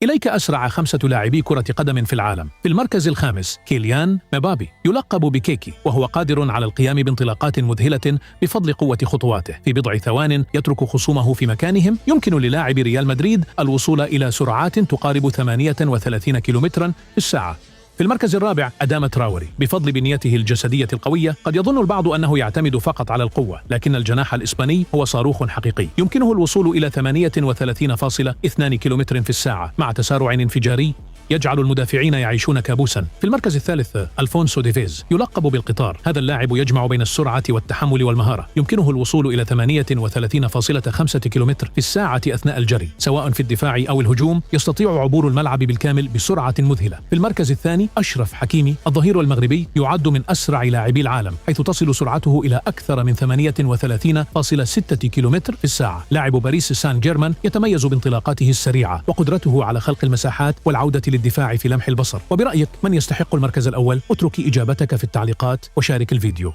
إليك أسرع 5 لاعبي كرة قدم في العالم. في المركز الخامس كيليان مبابي، يلقب بكيكي، وهو قادر على القيام بانطلاقات مذهلة بفضل قوة خطواته. في بضع ثوان يترك خصومه في مكانهم. يمكن للاعب ريال مدريد الوصول إلى سرعات تقارب 38 كيلومترا في الساعة. في المركز الرابع أداما تراوري، بفضل بنيته الجسدية القوية قد يظن البعض أنه يعتمد فقط على القوة، لكن الجناح الإسباني هو صاروخ حقيقي. يمكنه الوصول إلى 38.2 كيلومتر في الساعة مع تسارع انفجاري يجعل المدافعين يعيشون كابوسا. في المركز الثالث ألفونسو ديفيز، يلقب بالقطار. هذا اللاعب يجمع بين السرعة والتحمل والمهارة. يمكنه الوصول إلى 38.5 كيلومتر في الساعة أثناء الجري، سواء في الدفاع أو الهجوم. يستطيع عبور الملعب بالكامل بسرعة مذهلة. في المركز الثاني أشرف حكيمي، الظهير المغربي، يعد من أسرع لاعبي العالم، حيث تصل سرعته إلى أكثر من 38.6 كيلومتر في الساعة. لاعب باريس سان جيرمان يتميز بانطلاقاته السريعة وقدرته على خلق المساحات والعودة للدفاع في لمح البصر. وبرأيك من يستحق المركز الأول؟ اترك إجابتك في التعليقات وشارك الفيديو.